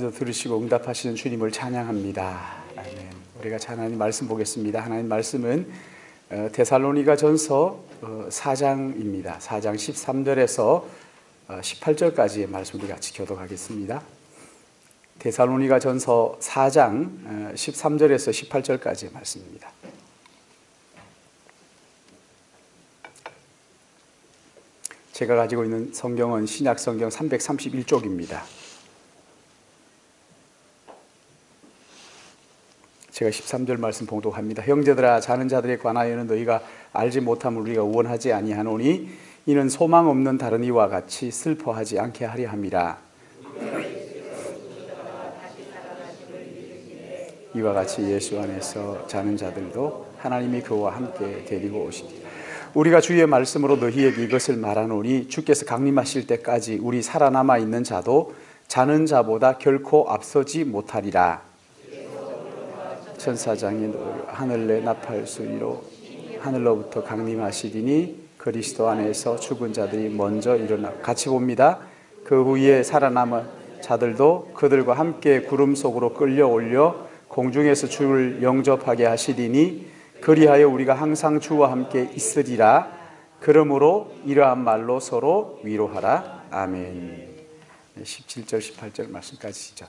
들으시고 응답하시는 주님을 찬양합니다. 아멘. 우리가 하나님 말씀 보겠습니다. 하나님 말씀은 데살로니가 전서 4장입니다. 4장 13절에서 18절까지의 말씀 우리가 같이 교독하겠습니다. 데살로니가 전서 4장 13절에서 18절까지의 말씀입니다. 제가 가지고 있는 성경은 신약 성경 331쪽입니다. 제가 13절 말씀 봉독합니다. 형제들아, 자는 자들에 관하여는 너희가 알지 못함을 우리가 원하지 아니하노니 이는 소망 없는 다른 이와 같이 슬퍼하지 않게 하려 함이라. 이와 같이 예수 안에서 자는 자들도 하나님이 그와 함께 데리고 오시리라. 우리가 주의 말씀으로 너희에게 이것을 말하노니 주께서 강림하실 때까지 우리 살아남아 있는 자도 자는 자보다 결코 앞서지 못하리라. 천사장이 하늘내 나팔 소리로 하늘로부터 강림하시리니 그리스도 안에서 죽은 자들이 먼저 일어나 같이 봅니다. 그 후에 살아남은 자들도 그들과 함께 구름 속으로 끌려 올려 공중에서 주를 영접하게 하시리니 그리하여 우리가 항상 주와 함께 있으리라. 그러므로 이러한 말로 서로 위로하라. 아멘. 17절 18절 말씀까지죠.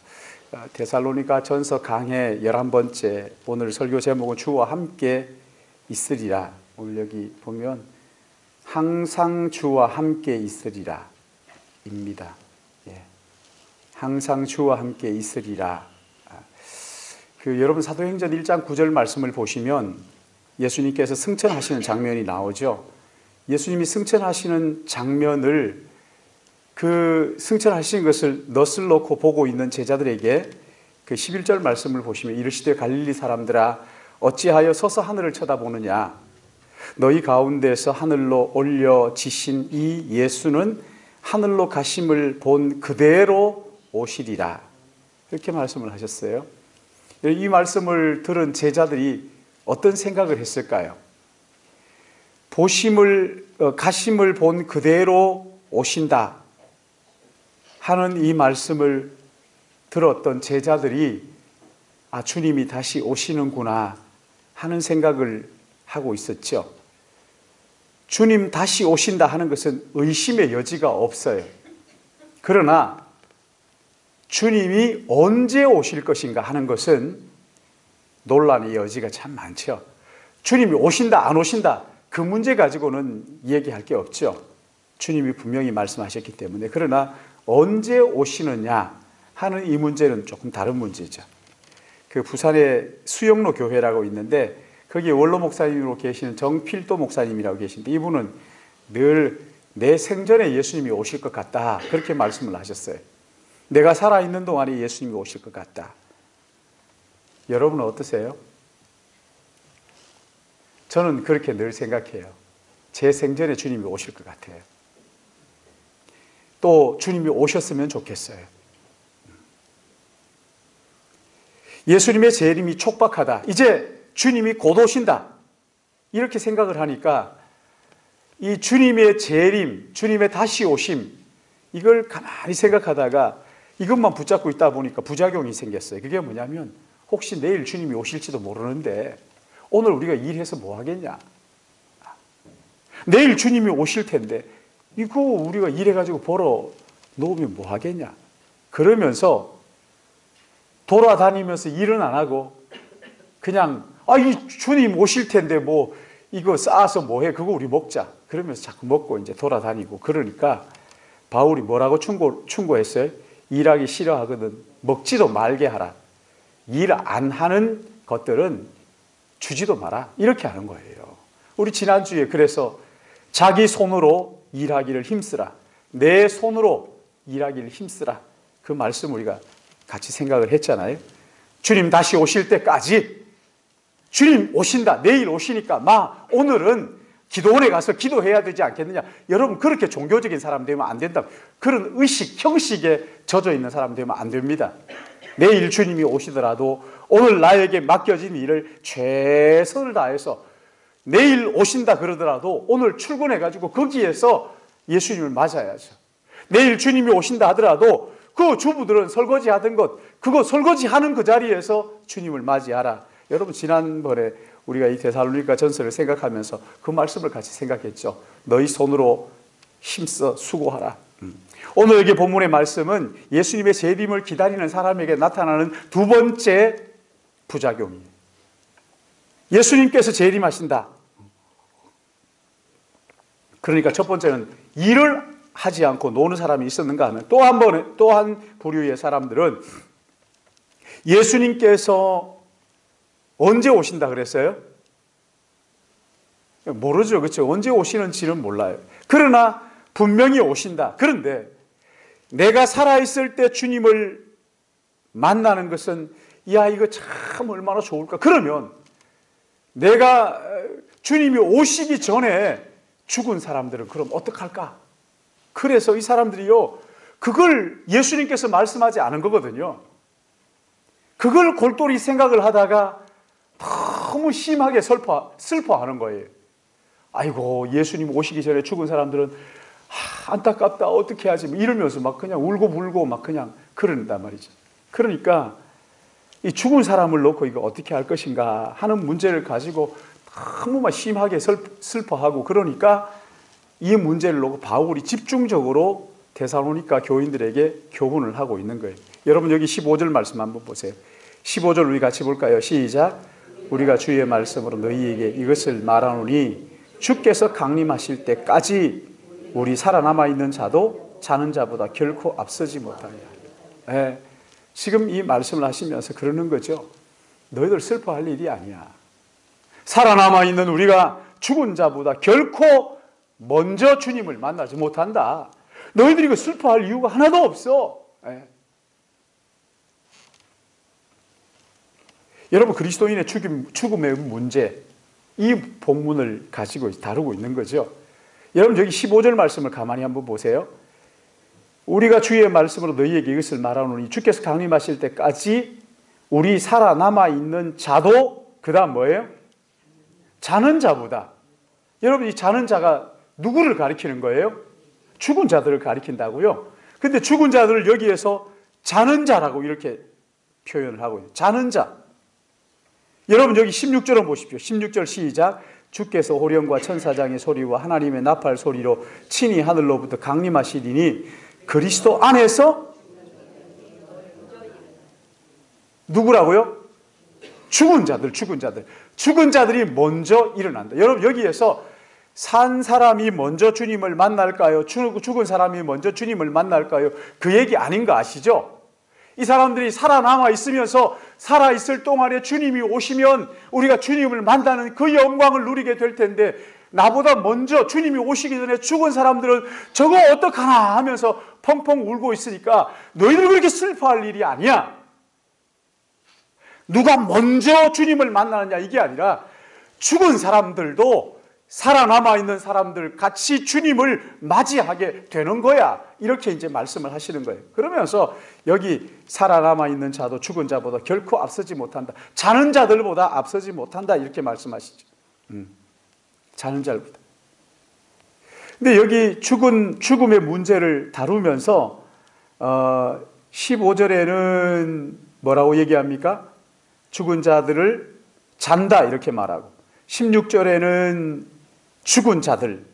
데살로니가 전서 강해 11번째, 오늘 설교 제목은 주와 함께 있으리라. 오늘 여기 보면 항상 주와 함께 있으리라 입니다. 항상 주와 함께 있으리라. 여러분 사도행전 1장 9절 말씀을 보시면 예수님께서 승천하시는 장면이 나오죠. 예수님이 승천하시는 장면을 승천하신 것을 넛을 놓고 보고 있는 제자들에게 그 11절 말씀을 보시면 이르시되 갈릴리 사람들아 어찌하여 서서 하늘을 쳐다보느냐. 너희 가운데서 하늘로 올려지신 이 예수는 하늘로 가심을 본 그대로 오시리라. 이렇게 말씀을 하셨어요. 이 말씀을 들은 제자들이 어떤 생각을 했을까요? 가심을 본 그대로 오신다 하는 이 말씀을 들었던 제자들이 주님이 다시 오시는구나 하는 생각을 하고 있었죠. 주님 다시 오신다 하는 것은 의심의 여지가 없어요. 그러나 주님이 언제 오실 것인가 하는 것은 논란의 여지가 참 많죠. 주님이 오신다 안 오신다 그 문제 가지고는 얘기할 게 없죠. 주님이 분명히 말씀하셨기 때문에. 그러나 언제 오시느냐 하는 이 문제는 조금 다른 문제죠. 부산에 수영로 교회라고 있는데 거기에 원로 목사님으로 계시는 정필도 목사님이라고 계신데 이분은 늘 내 생전에 예수님이 오실 것 같다 그렇게 말씀을 하셨어요. 내가 살아있는 동안에 예수님이 오실 것 같다. 여러분은 어떠세요? 저는 그렇게 늘 생각해요. 제 생전에 주님이 오실 것 같아요. 또 주님이 오셨으면 좋겠어요. 예수님의 재림이 촉박하다. 이제 주님이 곧 오신다. 이렇게 생각을 하니까 이 주님의 재림, 주님의 다시 오심 이걸 가만히 생각하다가 이것만 붙잡고 있다 보니까 부작용이 생겼어요. 그게 뭐냐면 혹시 내일 주님이 오실지도 모르는데 오늘 우리가 일해서 뭐 하겠냐. 내일 주님이 오실 텐데 이거 우리가 일해가지고 벌어 놓으면 뭐 하겠냐. 그러면서 돌아다니면서 일은 안 하고 그냥 이 주님 오실 텐데 뭐 이거 쌓아서 뭐 해. 그거 우리 먹자. 그러면서 자꾸 먹고 이제 돌아다니고 그러니까 바울이 뭐라고 충고했어요? 일하기 싫어하거든 먹지도 말게 하라. 일 안 하는 것들은 주지도 마라. 이렇게 하는 거예요. 우리 지난주에 그래서 자기 손으로 일하기를 힘쓰라. 내 손으로 일하기를 힘쓰라. 그 말씀 우리가 같이 생각을 했잖아요. 주님 다시 오실 때까지 주님 오신다. 내일 오시니까 오늘은 기도원에 가서 기도해야 되지 않겠느냐. 여러분 그렇게 종교적인 사람 되면 안 된다. 그런 의식, 형식에 젖어 있는 사람 되면 안 됩니다. 내일 주님이 오시더라도 오늘 나에게 맡겨진 일을 최선을 다해서 내일 오신다 그러더라도 오늘 출근해가지고 거기에서 예수님을 맞아야죠. 내일 주님이 오신다 하더라도 그 주부들은 설거지 하던 것, 그거 설거지 하는 그 자리에서 주님을 맞이하라. 여러분, 지난번에 우리가 이 데살로니가 전서를 생각하면서 그 말씀을 같이 생각했죠. 너희 손으로 힘써 수고하라. 오늘 여기 본문의 말씀은 예수님의 재림을 기다리는 사람에게 나타나는 두 번째 부작용이에요. 예수님께서 재림하신다. 그러니까 첫 번째는 일을 하지 않고 노는 사람이 있었는가 하면, 또 한 부류의 사람들은 예수님께서 언제 오신다 그랬어요? 모르죠. 그렇죠? 언제 오시는지는 몰라요. 그러나 분명히 오신다. 그런데 내가 살아있을 때 주님을 만나는 것은, 야, 이거 참 얼마나 좋을까. 그러면 내가 주님이 오시기 전에 죽은 사람들은 그럼 어떡할까? 그래서 이 사람들이요, 그걸 예수님께서 말씀하지 않은 거거든요. 그걸 골똘히 생각을 하다가 너무 심하게 슬퍼하는 거예요. 아이고, 예수님 오시기 전에 죽은 사람들은 안타깝다, 어떻게 하지, 이러면서 막 그냥 울고 불고 막 그냥 그런단 말이죠. 그러니까 이 죽은 사람을 놓고 이거 어떻게 할 것인가 하는 문제를 가지고 너무 막 심하게 슬퍼하고, 그러니까 이 문제를 놓고 바울이 집중적으로 데살로니가 교인들에게 교훈을 하고 있는 거예요. 여러분, 여기 15절 말씀 한번 보세요. 15절 우리 같이 볼까요? 시작. 우리가 주의 말씀으로 너희에게 이것을 말하노니 주께서 강림하실 때까지 우리 살아남아 있는 자도 자는 자보다 결코 앞서지 못하냐. 네, 지금 이 말씀을 하시면서 그러는 거죠. 너희들 슬퍼할 일이 아니야. 살아남아 있는 우리가 죽은 자보다 결코 먼저 주님을 만나지 못한다. 너희들이 그 슬퍼할 이유가 하나도 없어. 네. 여러분, 그리스도인의 죽음의 문제, 이 본문을 가지고 다루고 있는 거죠. 여러분, 여기 15절 말씀을 가만히 한번 보세요. 우리가 주의 말씀으로 너희에게 이것을 말하노니 주께서 강림하실 때까지 우리 살아남아 있는 자도, 그 다음 뭐예요? 자는 자보다. 여러분, 이 자는 자가 누구를 가리키는 거예요? 죽은 자들을 가리킨다고요. 근데 죽은 자들을 여기에서 자는 자라고 이렇게 표현을 하고 있어요. 자는 자. 여러분, 여기 16절을 보십시오. 16절 시작. 주께서 호령과 천사장의 소리와 하나님의 나팔 소리로 친히 하늘로부터 강림하시리니 그리스도 안에서 누구라고요? 죽은 자들. 죽은 자들이 먼저 일어난다. 여러분, 여기에서 산 사람이 먼저 주님을 만날까요? 죽은 사람이 먼저 주님을 만날까요? 그 얘기 아닌 거 아시죠? 이 사람들이 살아남아 있으면서 살아있을 동안에 주님이 오시면 우리가 주님을 만나는 그 영광을 누리게 될 텐데, 나보다 먼저 주님이 오시기 전에 죽은 사람들은 저거 어떡하나 하면서 펑펑 울고 있으니까 너희들 그렇게 슬퍼할 일이 아니야. 누가 먼저 주님을 만나느냐 이게 아니라 죽은 사람들도 살아남아 있는 사람들 같이 주님을 맞이하게 되는 거야. 이렇게 이제 말씀을 하시는 거예요. 그러면서 여기 살아남아 있는 자도 죽은 자보다 결코 앞서지 못한다. 자는 자들보다 앞서지 못한다. 이렇게 말씀하시죠. 자는 자들보다. 근데 여기 죽음의 문제를 다루면서 15절에는 뭐라고 얘기합니까? 죽은 자들을 잔다 이렇게 말하고, 16절에는 죽은 자들.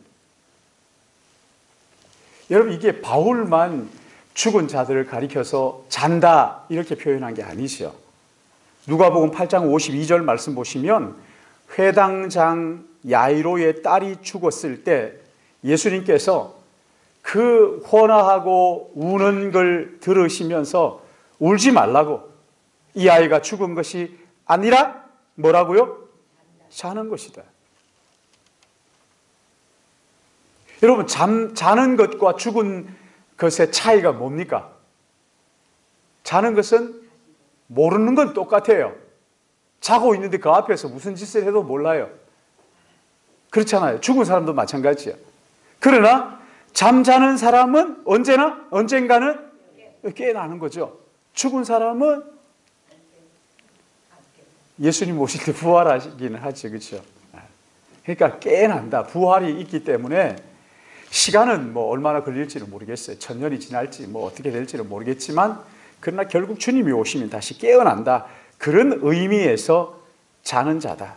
여러분, 이게 바울만 죽은 자들을 가리켜서 잔다 이렇게 표현한 게 아니죠. 누가복음 8장 52절 말씀 보시면 회당장 야이로의 딸이 죽었을 때 예수님께서 그 헌화하고 우는 걸 들으시면서 울지 말라고, 이 아이가 죽은 것이 아니라 뭐라고요? 자는 것이다. 여러분, 자는 것과 죽은 것의 차이가 뭡니까? 자는 것은 모르는 건 똑같아요. 자고 있는데 그 앞에서 무슨 짓을 해도 몰라요. 그렇잖아요. 죽은 사람도 마찬가지야. 그러나 잠자는 사람은 언젠가는 깨어나는 거죠. 죽은 사람은 예수님 오실 때 부활하시기는 하죠. 그렇죠? 그러니까 깨어난다. 부활이 있기 때문에 시간은 뭐 얼마나 걸릴지는 모르겠어요. 1000년이 지날지 뭐 어떻게 될지는 모르겠지만 그러나 결국 주님이 오시면 다시 깨어난다. 그런 의미에서 자는 자다.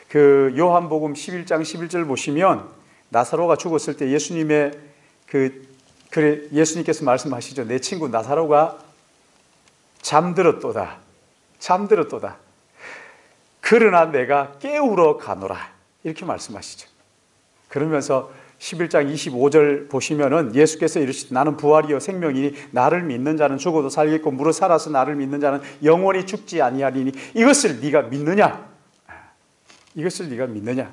그 요한복음 11장 11절 보시면 나사로가 죽었을 때 예수님께서 말씀하시죠. 내 친구 나사로가 잠들었도다. 잠들었도다. 그러나 내가 깨우러 가노라. 이렇게 말씀하시죠. 그러면서 11장 25절 보시면은 예수께서 이르시되 나는 부활이요 생명이니 나를 믿는 자는 죽어도 살겠고 무릇 살아서 나를 믿는 자는 영원히 죽지 아니하리니 이것을 네가 믿느냐? 이것을 네가 믿느냐?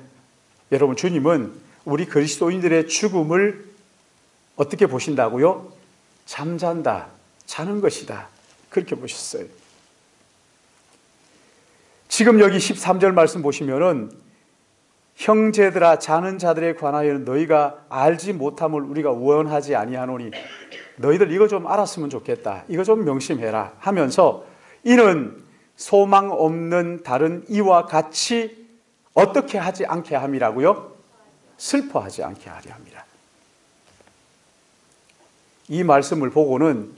여러분, 주님은 우리 그리스도인들의 죽음을 어떻게 보신다고요? 잠잔다, 자는 것이다. 그렇게 보셨어요. 지금 여기 13절 말씀 보시면은 형제들아 자는 자들에 관하여는 너희가 알지 못함을 우리가 원하지 아니하노니 너희들 이거 좀 알았으면 좋겠다. 이거 좀 명심해라 하면서 이는 소망 없는 다른 이와 같이 어떻게 하지 않게 함이라고요? 슬퍼하지 않게 하려 함이라. 이 말씀을 보고는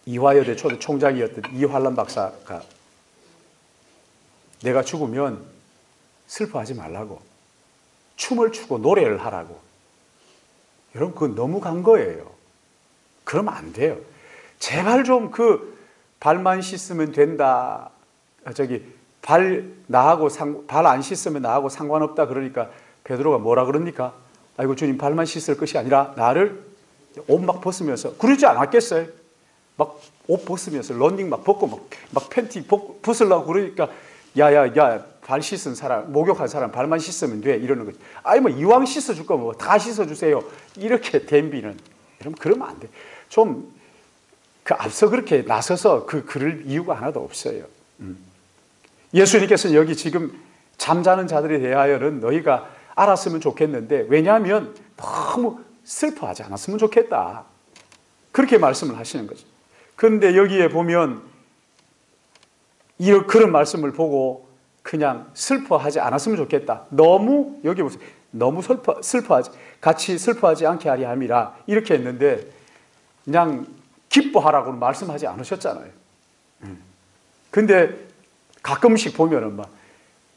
이화여대 초대 총장이었던 이환란 박사가 내가 죽으면 슬퍼하지 말라고, 춤을 추고 노래를 하라고. 여러분, 그건 너무 간 거예요. 그러면 안 돼요. 제발 좀 그 발만 씻으면 된다. 발 안 씻으면 나하고 상관없다. 그러니까 베드로가 뭐라 그럽니까? 아이고 주님, 발만 씻을 것이 아니라 나를 옷 막 벗으면서 그러지 않았겠어요? 막 옷 벗으면서 런닝 막 벗고 막 팬티 벗으려고 그러니까 야, 발 씻은 사람, 목욕한 사람 발만 씻으면 돼. 이러는 거지. 아니, 뭐, 이왕 씻어줄 거면 뭐 다 씻어주세요. 이렇게 댐비는. 여러분, 그러면 안 돼. 좀, 앞서 그렇게 나서서 그럴 이유가 하나도 없어요. 예수님께서는 여기 지금 잠자는 자들에 대하여는 너희가 알았으면 좋겠는데, 왜냐하면 너무 슬퍼하지 않았으면 좋겠다. 그렇게 말씀을 하시는 거죠. 그런데 여기에 보면, 그런 말씀을 보고 그냥 슬퍼하지 않았으면 좋겠다. 너무, 여기 보세요. 너무 같이 슬퍼하지 않게 하리 함이라. 이렇게 했는데, 그냥 기뻐하라고는 말씀하지 않으셨잖아요. 근데 가끔씩 보면은 막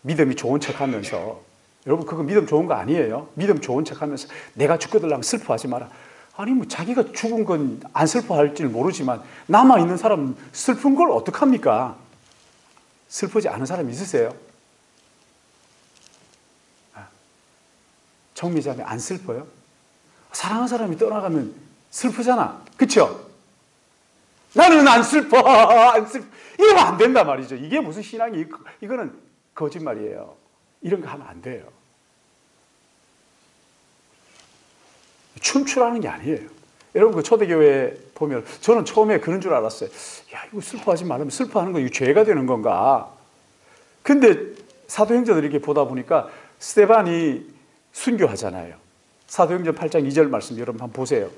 믿음이 좋은 척 하면서, 여러분, 그거 믿음 좋은 거 아니에요? 믿음 좋은 척 하면서 내가 죽거들랑 슬퍼하지 마라. 아니, 뭐, 자기가 죽은 건 안 슬퍼할 줄 모르지만, 남아있는 사람은 슬픈 걸 어떡합니까? 슬프지 않은 사람 있으세요? 정미자매 안 슬퍼요? 사랑하는 사람이 떠나가면 슬프잖아. 그렇죠? 나는 안 슬퍼. 이러면 안 된단 말이죠. 이게 무슨 신앙이, 이거는 거짓말이에요. 이런 거 하면 안 돼요. 춤추라는 게 아니에요. 여러분, 그 초대교회 보면 저는 처음에 그런 줄 알았어요. 야, 이거 슬퍼하지 말라면 슬퍼하는 거 이거 죄가 되는 건가? 근데 사도행전을 이렇게 보다 보니까 스데반이 순교하잖아요. 사도행전 8장 2절 말씀 여러분 한번 보세요.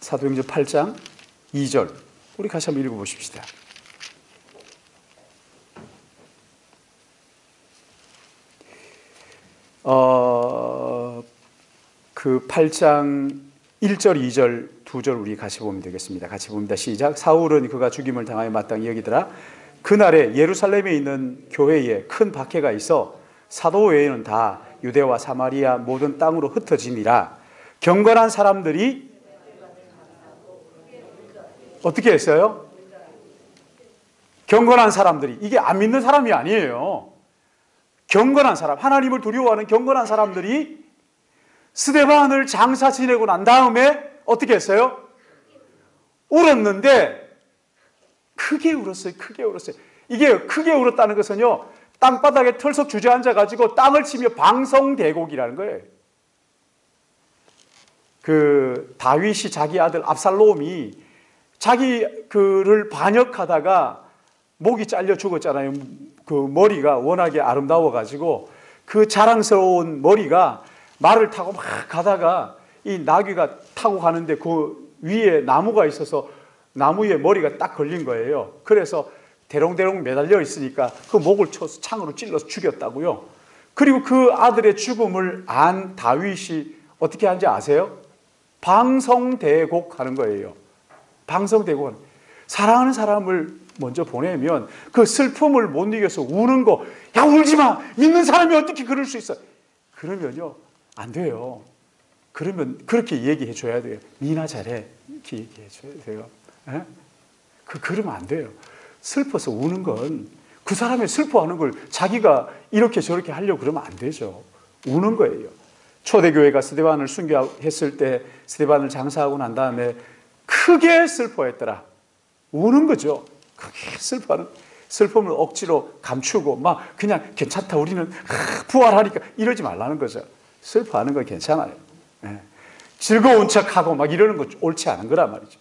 사도행전 8장 2절 우리 같이 한번 읽어보십시다. 그 8장 1절, 2절, 2절 우리 같이 보면 되겠습니다. 같이 봅니다. 시작. 사울은 그가 죽임을 당하여 마땅히 여기더라. 그날에 예루살렘에 있는 교회에 큰 박해가 있어 사도 외에는 다 유대와 사마리아 모든 땅으로 흩어지니라. 경건한 사람들이 어떻게 했어요? 경건한 사람들이, 이게 안 믿는 사람이 아니에요. 경건한 사람, 하나님을 두려워하는 경건한 사람들이 스데반을 장사 지내고 난 다음에 어떻게 했어요? 울었는데 크게 울었어요. 크게 울었어요. 이게 크게 울었다는 것은요, 땅바닥에 털썩 주저앉아가지고 땅을 치며 방성대곡이라는 거예요. 그 다윗이 자기 아들 압살롬이 자기 그를 반역하다가 목이 잘려 죽었잖아요. 그 머리가 워낙에 아름다워가지고 그 자랑스러운 머리가 말을 타고 막 가다가 이 나귀가 타고 가는데 그 위에 나무가 있어서 나무에 머리가 딱 걸린 거예요. 그래서 대롱대롱 매달려 있으니까 그 목을 쳐서 창으로 찔러서 죽였다고요. 그리고 그 아들의 죽음을 안 다윗이 어떻게 하는지 아세요? 방성대곡 하는 거예요. 방성대곡. 사랑하는 사람을 먼저 보내면 그 슬픔을 못 이겨서 우는 거, 야 울지 마! 믿는 사람이 어떻게 그럴 수 있어? 그러면요 안 돼요. 그러면 그렇게 얘기해 줘야 돼요. 니나 잘해 이렇게 얘기해 줘야 돼요. 에? 그러면 안 돼요. 슬퍼서 우는 건 그 사람이 슬퍼하는 걸 자기가 이렇게 저렇게 하려고 그러면 안 되죠. 우는 거예요. 초대교회가 스데반을 순교했을 때 스데반을 장사하고 난 다음에 크게 슬퍼했더라. 우는 거죠. 크게 슬퍼하는, 슬픔을 억지로 감추고 막 그냥 괜찮다 우리는 부활하니까 이러지 말라는 거죠. 슬퍼하는 건 괜찮아요. 예. 즐거운 척하고 막 이러는 거 옳지 않은 거란 말이죠.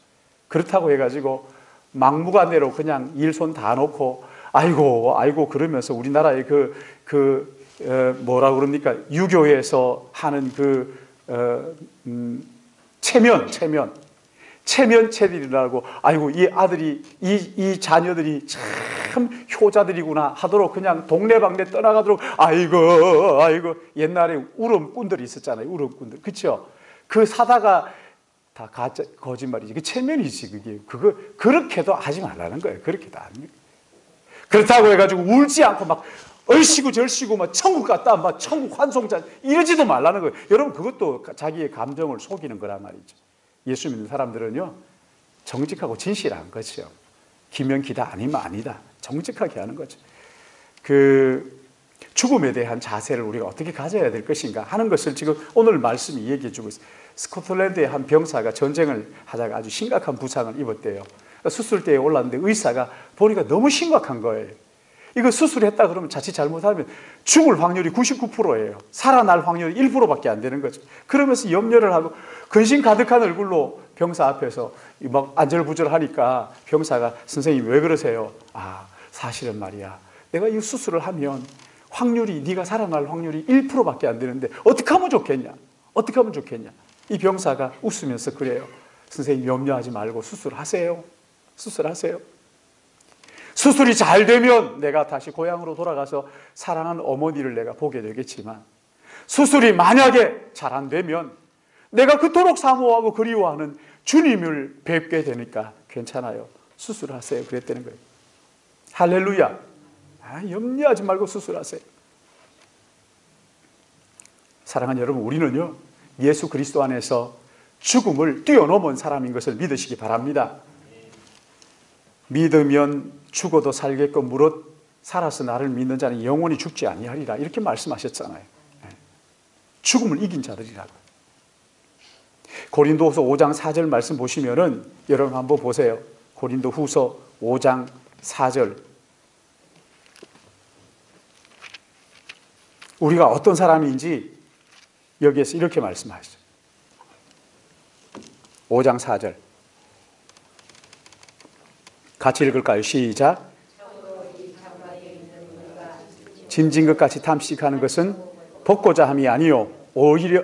그렇다고 해가지고 막무가내로 그냥 일손 다 놓고 아이고 그러면서 우리나라의 뭐라 그럽니까? 유교에서 하는 체면체들이라고 아이고 이 아들이 이 자녀들이 참 효자들이구나 하도록 그냥 동네방네 떠나가도록 아이고 옛날에 울음꾼들이 있었잖아요. 울음꾼들. 그렇죠? 그 사다가 다 가짜 거짓말이지. 그 체면이지 그게. 그렇게도 하지 말라는 거예요. 그렇게도 안. 그렇다고 해가지고 울지 않고 막 얼씨구 절씨구 막 천국 갔다 막 천국 환송자 이러지도 말라는 거예요. 여러분 그것도 자기의 감정을 속이는 거란 말이죠. 예수 믿는 사람들은요 정직하고 진실한 거죠. 기면 기다 아니면 아니다. 정직하게 하는 거죠. 그 죽음에 대한 자세를 우리가 어떻게 가져야 될 것인가 하는 것을 지금 오늘 말씀이 얘기해 주고 있어요. 스코틀랜드의 한 병사가 전쟁을 하다가 아주 심각한 부상을 입었대요. 수술대에 올랐는데 의사가 보니까 너무 심각한 거예요. 이거 수술했다 그러면 자칫 잘못하면 죽을 확률이 99%예요. 살아날 확률이 1%밖에 안 되는 거죠. 그러면서 염려를 하고 근심 가득한 얼굴로 병사 앞에서 막 안절부절하니까 병사가 선생님 왜 그러세요? 사실은 말이야. 내가 이 수술을 하면 확률이 네가 살아날 확률이 1%밖에 안 되는데 어떻게 하면 좋겠냐? 어떻게 하면 좋겠냐? 이 병사가 웃으면서 그래요. 선생님 염려하지 말고 수술하세요. 수술하세요. 수술이 잘 되면 내가 다시 고향으로 돌아가서 사랑하는 어머니를 내가 보게 되겠지만 수술이 만약에 잘 안 되면 내가 그토록 사모하고 그리워하는 주님을 뵙게 되니까 괜찮아요. 수술하세요. 그랬다는 거예요. 할렐루야. 염려하지 말고 수술하세요. 사랑하는 여러분, 우리는요 예수 그리스도 안에서 죽음을 뛰어넘은 사람인 것을 믿으시기 바랍니다. 믿으면 죽어도 살겠고 무릇 살아서 나를 믿는 자는 영원히 죽지 아니하리라 이렇게 말씀하셨잖아요. 죽음을 이긴 자들이라고. 고린도후서 5장 4절 말씀 보시면은 여러분 한번 보세요. 고린도후서 5장 4절. 우리가 어떤 사람인지 여기에서 이렇게 말씀하시죠. 5장 4절. 같이 읽을까요? 시작. 짐진 것 같이 탐식하는 것은 벗고자 함이 아니요 오히려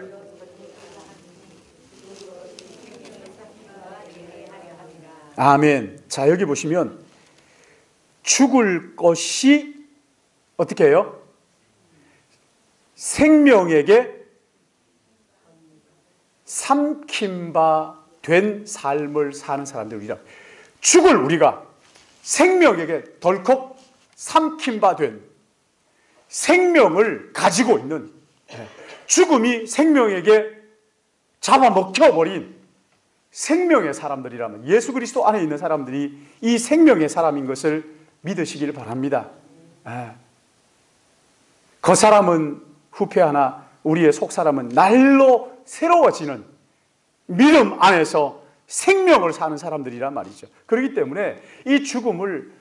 아멘. 자 여기 보시면 죽을 것이 어떻게 해요? 생명에게 삼킴바 된 삶을 사는 사람들이라. 죽을 우리가 생명에게 덜컥 삼킴바 된 생명을 가지고 있는, 죽음이 생명에게 잡아먹혀버린 생명의 사람들이라면 예수 그리스도 안에 있는 사람들이 이 생명의 사람인 것을 믿으시길 바랍니다. 그 사람은 후패하나 우리의 속사람은 날로 새로워지는 믿음 안에서 생명을 사는 사람들이란 말이죠. 그렇기 때문에 이 죽음을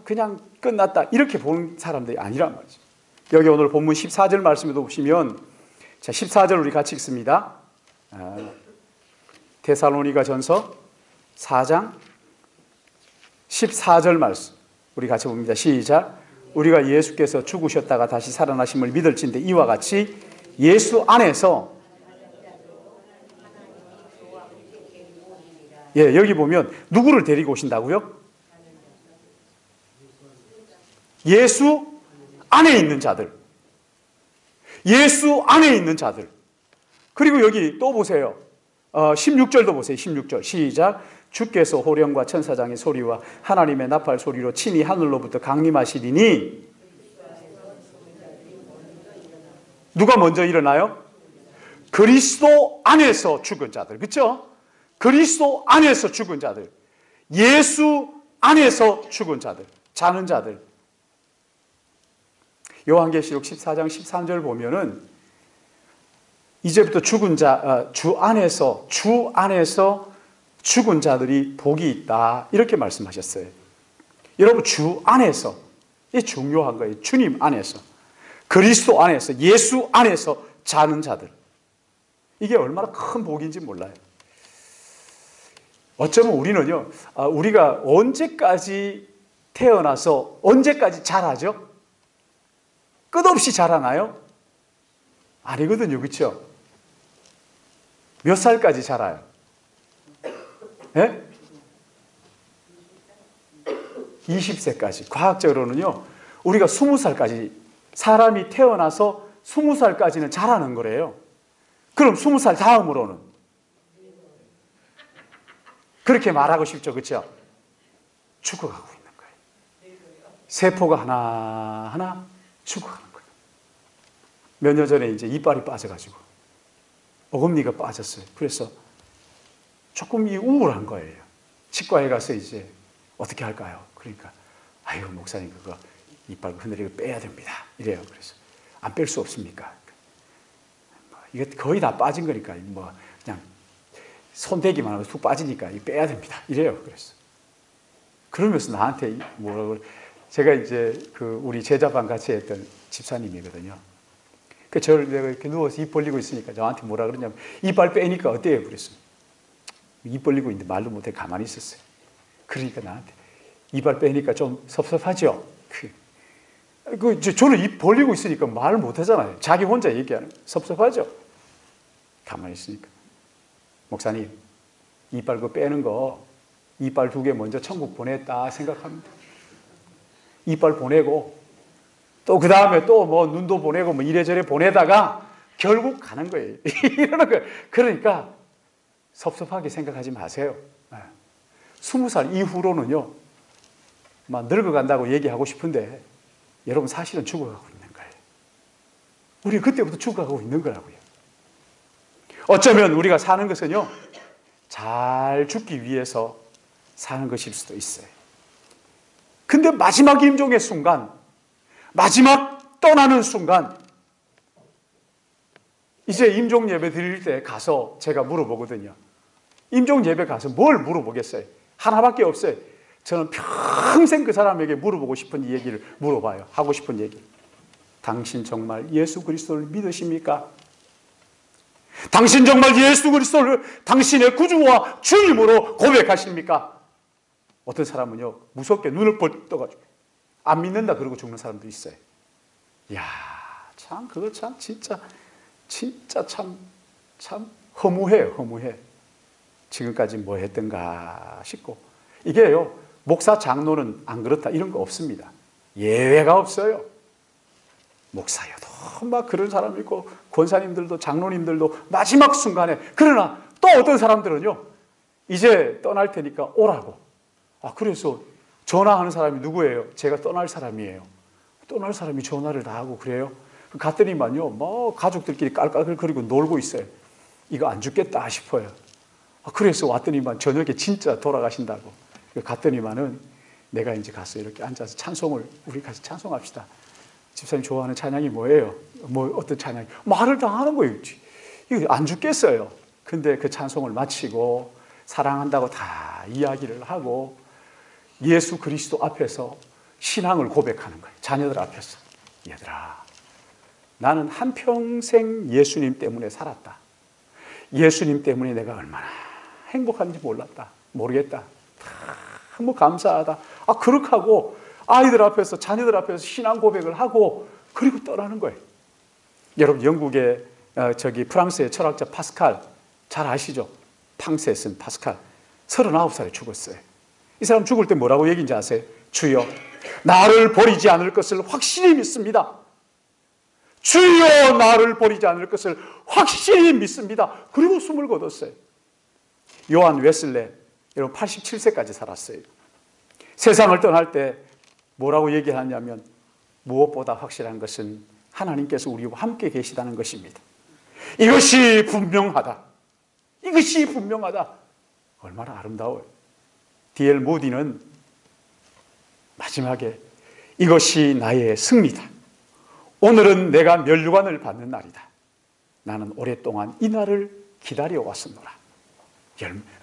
그냥 끝났다 이렇게 보는 사람들이 아니란 말이죠. 여기 오늘 본문 14절 말씀에도 보시면, 자 14절 우리 같이 읽습니다. 데살로니가 전서 4장 14절 말씀 우리 같이 봅니다. 시작. 우리가 예수께서 죽으셨다가 다시 살아나심을 믿을진데 이와 같이 예수 안에서, 여기 보면 누구를 데리고 오신다고요? 예수 안에 있는 자들. 예수 안에 있는 자들. 그리고 여기 또 보세요. 16절도 보세요. 16절 시작. 주께서 호령과 천사장의 소리와 하나님의 나팔 소리로 친히 하늘로부터 강림하시리니. 누가 먼저 일어나요? 그리스도 안에서 죽은 자들. 그렇죠? 그리스도 안에서 죽은 자들. 예수 안에서 죽은 자들. 자는 자들. 요한계시록 14장 13절 보면은 이제부터 죽은 자, 주 안에서 죽은 자들이 복이 있다. 이렇게 말씀하셨어요. 여러분, 주 안에서. 이게 중요한 거예요. 주님 안에서. 그리스도 안에서, 예수 안에서 자는 자들. 이게 얼마나 큰 복인지 몰라요. 어쩌면 우리는요, 우리가 언제까지 태어나서 언제까지 자라죠? 끝없이 자라나요? 아니거든요. 그렇죠? 몇 살까지 자라요? 예? 20세까지. 과학적으로는요, 우리가 20살까지, 사람이 태어나서 20살까지는 자라는 거래요. 그럼 20살 다음으로는? 그렇게 말하고 싶죠. 그렇죠? 죽어가고 있는 거예요. 세포가 하나하나 죽어가는 거예요. 몇 년 전에 이제 이빨이 빠져가지고 어금니가 빠졌어요. 그래서 조금 우울한 거예요. 치과에 가서 이제 어떻게 할까요? 그러니까 아유 목사님 그거 이빨 흔들리고 빼야 됩니다. 이래요. 그래서 안 뺄 수 없습니까? 이게 거의 다 빠진 거니까 뭐 그냥 손대기만 하고 툭 빠지니까 빼야 됩니다. 이래요. 그래서 그러면서 나한테 뭐라고 제가 이제 그 우리 제자반 같이 했던 집사님이거든요. 그 저를 내가 이렇게 누워서 입 벌리고 있으니까 저한테 뭐라 그러냐면 이빨 빼니까 어때요? 그랬어요. 입 벌리고 있는데 말도 못해 가만히 있었어요. 그러니까 나한테 이빨 빼니까 좀 섭섭하죠? 저는 입 벌리고 있으니까 말을 못하잖아요. 자기 혼자 얘기하는 섭섭하죠? 가만히 있으니까. 목사님, 이빨 그 빼는 거 이빨 2개 먼저 천국 보냈다 생각합니다. 이빨 보내고 또 그 다음에 또 뭐 눈도 보내고 뭐 이래저래 보내다가 결국 가는 거예요. 이러는 거예요. 그러니까 섭섭하게 생각하지 마세요. 20살 이후로는요, 막 늙어간다고 얘기하고 싶은데 여러분 사실은 죽어가고 있는 거예요. 우리 그때부터 죽어가고 있는 거라고요. 어쩌면 우리가 사는 것은요, 잘 죽기 위해서 사는 것일 수도 있어요. 근데 마지막 임종의 순간, 마지막 떠나는 순간, 이제 임종 예배 드릴 때 가서 제가 물어보거든요. 임종 예배 가서 뭘 물어보겠어요? 하나밖에 없어요. 저는 평생 그 사람에게 물어보고 싶은 얘기를 물어봐요. 하고 싶은 얘기. 당신 정말 예수 그리스도를 믿으십니까? 당신 정말 예수 그리스도를 당신의 구주와 주님으로 고백하십니까? 어떤 사람은요, 무섭게 눈을 벌 떠가지고 안 믿는다 그러고 죽는 사람도 있어요. 이야, 참 그거 참 진짜 참 허무해요. 허무해. 지금까지 뭐 했던가 싶고. 이게요, 목사 장로는 안 그렇다 이런 거 없습니다. 예외가 없어요. 목사여도 막 그런 사람 있고 권사님들도 장로님들도 마지막 순간에. 그러나 또 어떤 사람들은요, 이제 떠날 테니까 오라고. 그래서 전화하는 사람이 누구예요? 제가 떠날 사람이에요. 떠날 사람이 전화를 다 하고 그래요. 갔더니만요, 뭐 가족들끼리 깔깔거리고 놀고 있어요. 이거 안 죽겠다 싶어요. 그래서 왔더니만 저녁에 진짜 돌아가신다고. 갔더니만은 내가 이제 가서 이렇게 앉아서 찬송을 우리 같이 찬송합시다. 집사님 좋아하는 찬양이 뭐예요? 뭐 어떤 찬양이? 말을 다 하는 거예요. 이거 안 죽겠어요. 근데 그 찬송을 마치고 사랑한다고 다 이야기를 하고 예수 그리스도 앞에서 신앙을 고백하는 거예요. 자녀들 앞에서. 얘들아, 나는 한평생 예수님 때문에 살았다. 예수님 때문에 내가 얼마나 행복한지 몰랐다. 모르겠다. 너무 감사하다. 그렇게 하고 아이들 앞에서, 자녀들 앞에서 신앙 고백을 하고 그리고 떠나는 거예요. 여러분, 영국의 프랑스의 철학자 파스칼 잘 아시죠? 팡세슨 파스칼 39살에 죽었어요. 이 사람 죽을 때 뭐라고 얘기인지 아세요? 주여, 나를 버리지 않을 것을 확실히 믿습니다. 주여 나를 버리지 않을 것을 확실히 믿습니다. 그리고 숨을 거뒀어요. 요한 웨슬레, 여러분 87세까지 살았어요. 세상을 떠날 때 뭐라고 얘기하냐면 무엇보다 확실한 것은 하나님께서 우리와 함께 계시다는 것입니다. 이것이 분명하다. 이것이 분명하다. 얼마나 아름다워요. D.L. 무디는 마지막에 이것이 나의 승리다. 오늘은 내가 면류관을 받는 날이다. 나는 오랫동안 이 날을 기다려왔었노라.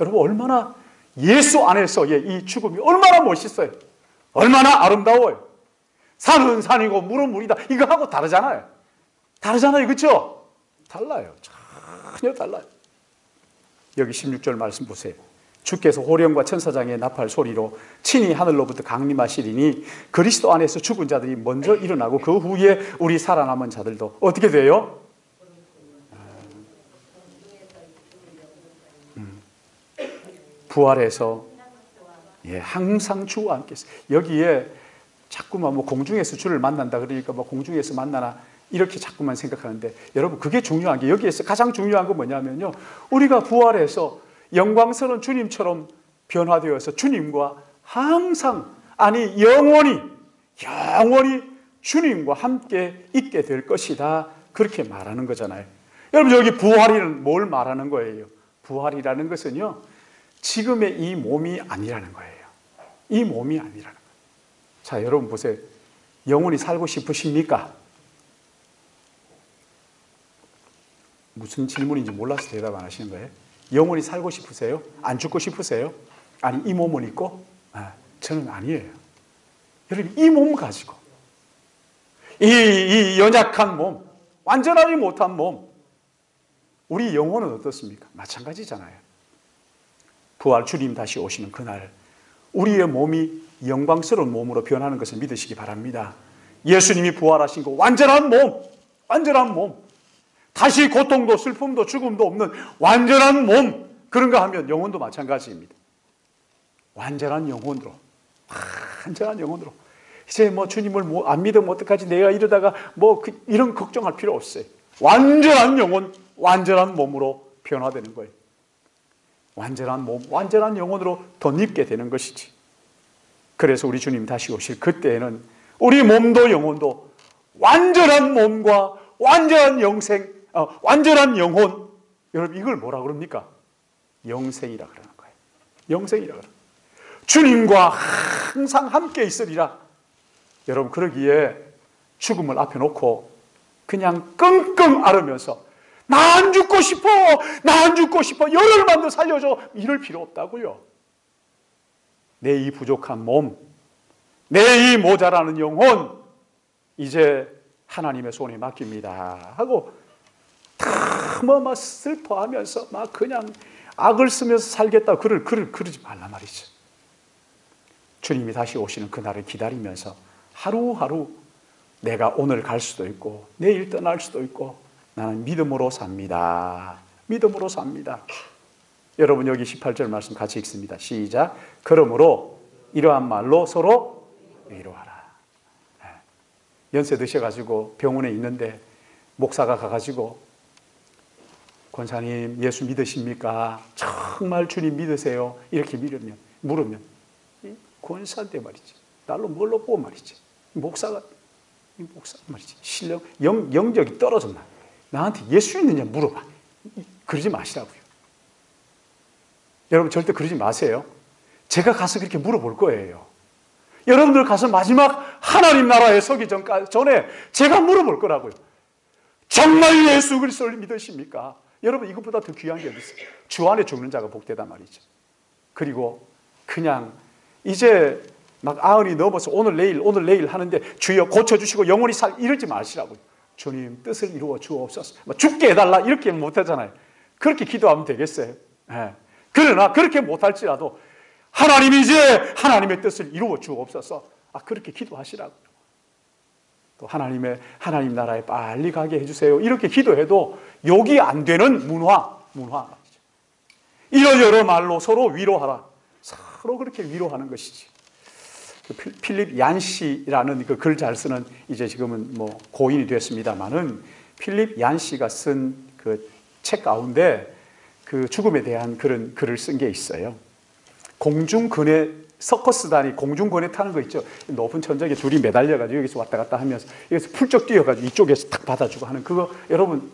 여러분 얼마나 예수 안에서의 이 죽음이 얼마나 멋있어요. 얼마나 아름다워요. 산은 산이고 물은 물이다. 이거하고 다르잖아요. 다르잖아요. 그렇죠? 달라요. 전혀 달라요. 여기 16절 말씀 보세요. 주께서 호령과 천사장의 나팔 소리로 친히 하늘로부터 강림하시리니 그리스도 안에서 죽은 자들이 먼저 일어나고 그 후에 우리 살아남은 자들도 어떻게 돼요? 부활해서 항상 주와 함께 있어요. 여기에 자꾸만 뭐 공중에서 주를 만난다 그러니까 뭐 공중에서 만나나 이렇게 자꾸만 생각하는데 여러분 그게 중요한 게 여기에서 가장 중요한 건 뭐냐면요. 우리가 부활해서 영광스러운 주님처럼 변화되어서 주님과 항상 아니 영원히 주님과 함께 있게 될 것이다. 그렇게 말하는 거잖아요. 여러분 여기 부활이는 뭘 말하는 거예요? 부활이라는 것은요. 지금의 이 몸이 아니라는 거예요. 이 몸이 아니라는 거예요. 자, 여러분 보세요. 영원히 살고 싶으십니까? 무슨 질문인지 몰라서 대답 안 하시는 거예요? 영원히 살고 싶으세요? 안 죽고 싶으세요? 아니 이 몸을 입고? 저는 아니에요. 여러분 이 몸 가지고 이 연약한 몸, 완전하지 못한 몸, 우리 영혼은 어떻습니까? 마찬가지잖아요. 부활 주님 다시 오시는 그날 우리의 몸이 영광스러운 몸으로 변하는 것을 믿으시기 바랍니다. 예수님이 부활하신 그 완전한 몸, 다시 고통도 슬픔도 죽음도 없는 완전한 몸, 그런가 하면 영혼도 마찬가지입니다. 완전한 영혼으로 이제 뭐 주님을 안 믿으면 어떡하지? 내가 이러다가 이런 걱정할 필요 없어요. 완전한 영혼, 완전한 몸으로 변화되는 거예요. 완전한 몸, 완전한 영혼으로 덧입게 되는 것이지. 그래서 우리 주님 다시 오실 그때에는 우리 몸도 영혼도 완전한 몸과 완전한 완전한 영혼, 여러분 이걸 뭐라 그럽니까? 영생이라 그러는 거예요. 영생이라 그러는 거예요. 주님과 항상 함께 있으리라. 여러분 그러기에 죽음을 앞에 놓고 그냥 끙끙 앓으면서 나 안 죽고 싶어, 열흘만 더 살려줘, 이럴 필요 없다고요. 내 이 부족한 몸, 내 이 모자라는 영혼 이제 하나님의 손에 맡깁니다 하고 막 슬퍼하면서 막 그냥 악을 쓰면서 살겠다 그러지 말란 말이죠. 주님이 다시 오시는 그날을 기다리면서 하루하루 내가 오늘 갈 수도 있고 내일 떠날 수도 있고 나는 믿음으로 삽니다. 믿음으로 삽니다. 여러분 여기 18절 말씀 같이 읽습니다. 시작. 그러므로 이러한 말로 서로 위로하라. 연세 드셔가지고 병원에 있는데 목사가 가가지고 권사님 예수 믿으십니까? 정말 주님 믿으세요? 이렇게 물으면 권사한테 말이지. 날로 뭘로 보고 말이지. 목사 말이지. 신령 영적이 떨어졌나? 나한테 예수 있느냐 물어봐. 그러지 마시라고요. 여러분 절대 그러지 마세요. 제가 가서 그렇게 물어볼 거예요. 여러분들 가서 마지막 하나님 나라에 서기 전에 제가 물어볼 거라고요. 정말 예수 그리스도를 믿으십니까? 여러분 이것보다 더 귀한 게 어디 있어요? 주 안에 죽는 자가 복되단 말이죠. 그리고 그냥 이제 막 90이 넘어서 오늘 내일 하는데 주여 고쳐주시고 영원히 이러지 마시라고요. 주님 뜻을 이루어 주옵소서. 죽게 해달라 이렇게 못하잖아요. 그렇게 기도하면 되겠어요? 그러나 그렇게 못할지라도 하나님이 이제 하나님의 뜻을 이루어 주옵소서. 그렇게 기도하시라고요. 또 하나님 나라에 빨리 가게 해주세요. 이렇게 기도해도 욕이 안 되는 문화 말이죠. 이러저러 말로 서로 위로하라. 서로 그렇게 위로하는 것이지. 필립 얀시라는 그 글 잘 쓰는, 이제 지금은 뭐 고인이 됐습니다만은, 필립 얀시가 쓴 그 책 가운데 그 죽음에 대한 그런 글을 쓴 게 있어요. 공중근에, 서커스단이 공중근에 타는 거 있죠. 높은 천장에 줄이 매달려가지고 여기서 왔다 갔다 하면서 여기서 풀쩍 뛰어가지고 이쪽에서 탁 받아주고 하는 그거, 여러분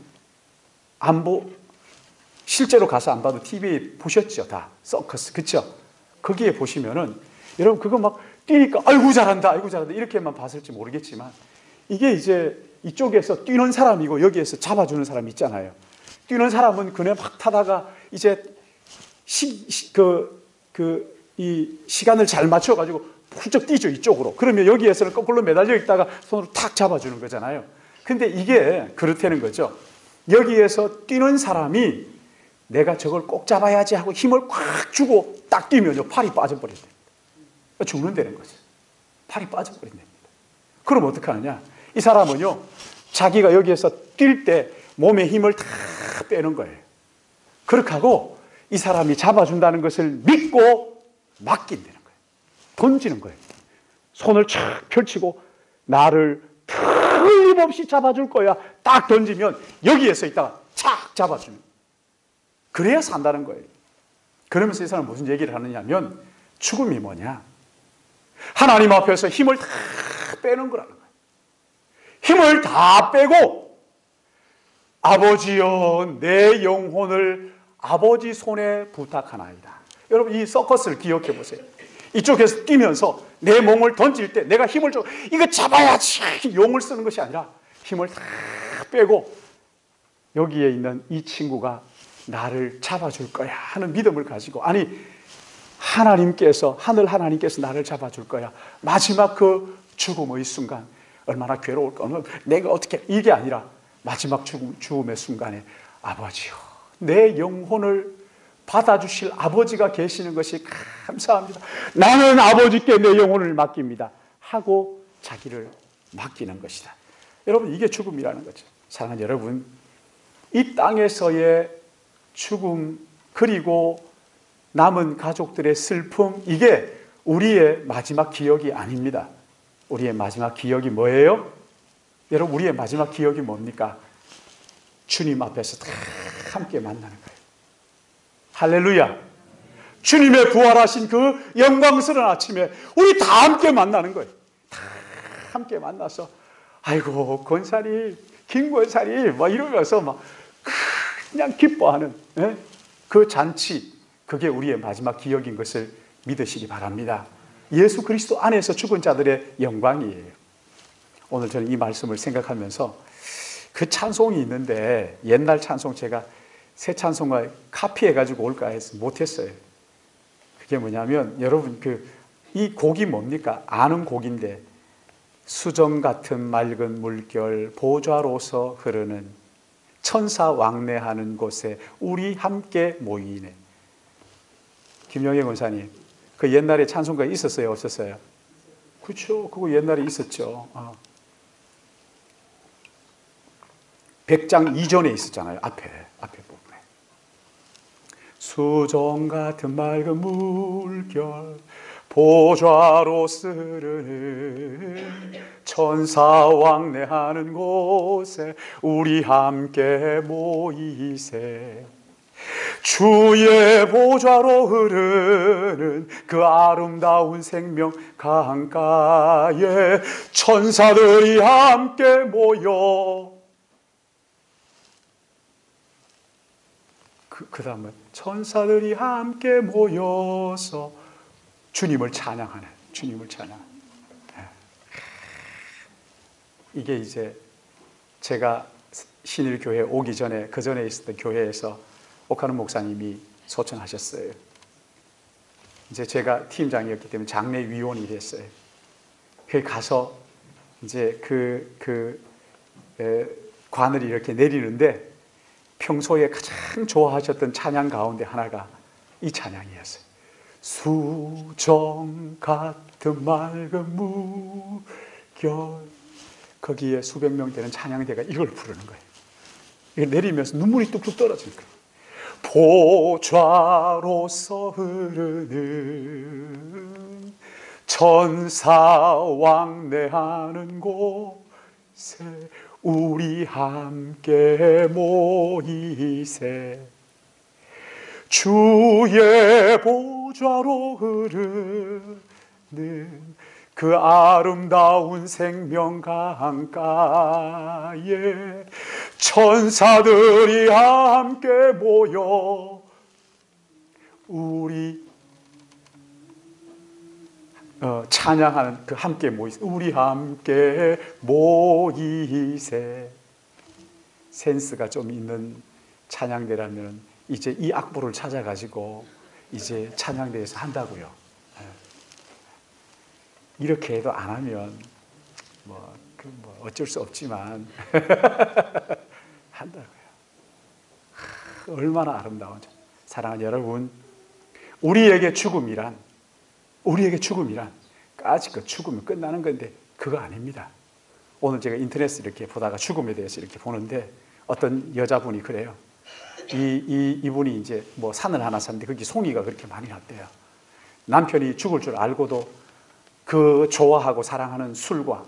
실제로 가서 안 봐도 TV에 보셨죠? 다 서커스, 그렇죠? 거기에 보시면은 여러분 그거 막 뛰니까 아이고 잘한다, 아이고 잘한다 이렇게만 봤을지 모르겠지만, 이게 이제 이쪽에서 뛰는 사람이고 여기에서 잡아주는 사람이 있잖아요. 뛰는 사람은 그네 막 타다가 이제 이 시간을 잘 맞춰가지고 훌쩍 뛰죠, 이쪽으로. 그러면 여기에서는 거꾸로 매달려 있다가 손으로 탁 잡아주는 거잖아요. 근데 이게 그렇다는 거죠. 여기에서 뛰는 사람이 내가 저걸 꼭 잡아야지 하고 힘을 꽉 주고 딱 뛰면요, 팔이 빠져버린다. 죽는다는 거죠. 팔이 빠져버린답니다. 그럼 어떻게 하느냐? 이 사람은요, 자기가 여기에서 뛸 때 몸에 힘을 다 빼는 거예요. 그렇게 하고 이 사람이 잡아준다는 것을 믿고 맡긴다는 거예요. 던지는 거예요. 손을 쫙 펼치고 나를 틀림없이 잡아줄 거야. 딱 던지면 여기에서 있다가 착 잡아주는 거예요. 그래야 산다는 거예요. 그러면서 이 사람은 무슨 얘기를 하느냐면, 죽음이 뭐냐? 하나님 앞에서 힘을 다 빼는 거라는 거예요. 힘을 다 빼고, 아버지여 내 영혼을 아버지 손에 부탁하나이다. 여러분 이 서커스를 기억해 보세요. 이쪽에서 뛰면서 내 몸을 던질 때 내가 힘을 줘, 이거 잡아야지 용을 쓰는 것이 아니라 힘을 다 빼고 여기에 있는 이 친구가 나를 잡아줄 거야 하는 믿음을 가지고, 아니 하나님께서, 하늘 하나님께서 나를 잡아줄 거야. 마지막 그 죽음의 순간 얼마나 괴로울까, 내가 어떻게, 이게 아니라 마지막 죽음의 순간에 아버지요 내 영혼을 받아주실 아버지가 계시는 것이 감사합니다. 나는 아버지께 내 영혼을 맡깁니다 하고 자기를 맡기는 것이다. 여러분 이게 죽음이라는 거죠. 사랑하는 여러분, 이 땅에서의 죽음 그리고 남은 가족들의 슬픔, 이게 우리의 마지막 기억이 아닙니다. 우리의 마지막 기억이 뭐예요? 여러분 우리의 마지막 기억이 뭡니까? 주님 앞에서 다 함께 만나는 거예요. 할렐루야. 주님의 부활하신 그 영광스러운 아침에 우리 다 함께 만나는 거예요. 다 함께 만나서 아이고 권사님, 김권사님 막 이러면서 막 그냥 기뻐하는 그 잔치, 그게 우리의 마지막 기억인 것을 믿으시기 바랍니다. 예수 그리스도 안에서 죽은 자들의 영광이에요. 오늘 저는 이 말씀을 생각하면서 그 찬송이 있는데, 옛날 찬송 제가 새 찬송가 카피해가지고 올까 해서 못했어요. 그게 뭐냐면, 여러분 이 곡이 뭡니까? 아는 곡인데, 수정 같은 맑은 물결 보좌로서 흐르는 천사 왕래하는 곳에 우리 함께 모이네. 김영애 권사님, 그 옛날에 찬송가 있었어요, 없었어요? 그렇죠, 그거 옛날에 있었죠. 100장 이전에 있었잖아요. 앞에 부분에. 수정 같은 맑은 물결 보좌로 흐르는 천사 왕래하는 곳에 우리 함께 모이세. 주의 보좌로 흐르는 그 아름다운 생명 강가에 천사들이 함께 모여, 그 다음에 천사들이 함께 모여서 주님을 찬양하는, 주님을 찬양하는. 이게 이제 제가 신일교회 오기 전에, 그 전에 있었던 교회에서 옥하는 목사님이 소천하셨어요. 이제 제가 팀장이었기 때문에 장례위원이 됐어요. 거기 가서 이제 관을 이렇게 내리는데, 평소에 가장 좋아하셨던 찬양 가운데 하나가 이 찬양이었어요. 수정 같은 맑은 물결. 거기에 수백 명 되는 찬양대가 이걸 부르는 거예요. 이걸 내리면서 눈물이 뚝뚝 떨어지는 거예요. 보좌로서 흐르는 천사 왕래하는 곳에 우리 함께 모이세. 주의 보좌로 흐르는 그 아름다운 생명 강가에 천사들이 함께 모여 우리 찬양하는 그 함께 모이세. 우리 함께 모이세. 센스가 좀 있는 찬양대라면 이제 이 악보를 찾아가지고 이제 찬양대에서 한다고요. 이렇게 해도 안 하면 뭐 어쩔 수 없지만 한다고요. 얼마나 아름다운지. 사랑하는 여러분, 우리에게 죽음이란 까짓 죽으면 끝나는 건데 그거 아닙니다. 오늘 제가 인터넷을 이렇게 보다가 죽음에 대해서 이렇게 보는데 어떤 여자분이 그래요. 이분이 이제 뭐 산을 하나 샀는데 거기 송이가 그렇게 많이 났대요. 남편이 죽을 줄 알고도 그 좋아하고 사랑하는 술과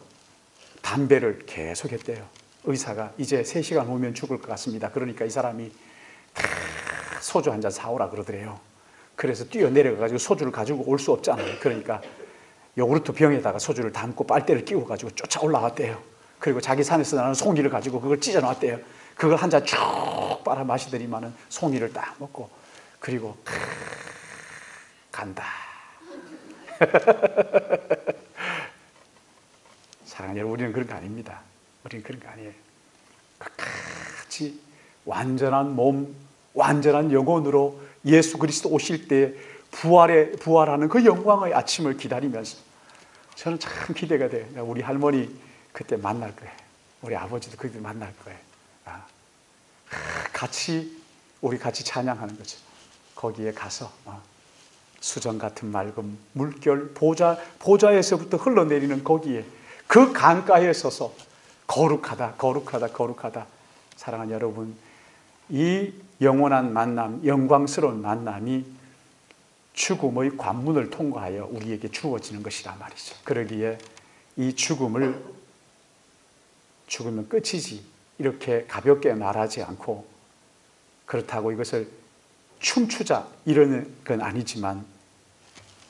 담배를 계속 했대요. 의사가 이제 3시간 후면 죽을 것 같습니다. 그러니까 이 사람이 다 소주 한 잔 사오라 그러더래요. 그래서 뛰어내려가지고 소주를 가지고 올 수 없잖아요. 그러니까 요구르트 병에다가 소주를 담고 빨대를 끼워 가지고 쫓아 올라왔대요. 그리고 자기 산에서 나는 송이를 가지고 그걸 찢어 놨대요. 그걸 한 잔 쭉 빨아 마시더니만은 송이를 딱 먹고 그리고 간다. 사랑하는 여러분, 우리는 그런 거 아닙니다. 우리는 그런 거 아니에요. 같이 완전한 몸, 완전한 영혼으로 예수 그리스도 오실 때 부활하는 그 영광의 아침을 기다리면서 저는 참 기대가 돼요. 우리 할머니 그때 만날 거예요. 우리 아버지도 그때 만날 거예요. 우리 같이 찬양하는 거죠. 거기에 가서 수정 같은 맑은 물결, 보좌에서부터 흘러내리는 거기에 그 강가에 서서 거룩하다, 거룩하다, 거룩하다. 사랑하는 여러분, 이 영원한 만남, 영광스러운 만남이 죽음의 관문을 통과하여 우리에게 주어지는 것이란 말이죠. 그러기에 이 죽으면 끝이지 이렇게 가볍게 말하지 않고, 그렇다고 이것을 춤추자 이런 건 아니지만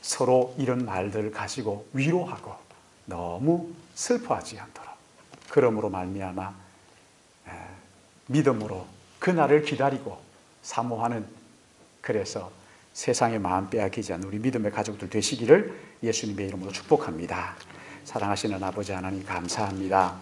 서로 이런 말들을 가지고 위로하고 너무 슬퍼하지 않도록, 그러므로 말미암아 믿음으로 그날을 기다리고 사모하는, 그래서 세상의 마음 빼앗기지 않는 우리 믿음의 가족들 되시기를 예수님의 이름으로 축복합니다. 사랑하시는 아버지 하나님 감사합니다.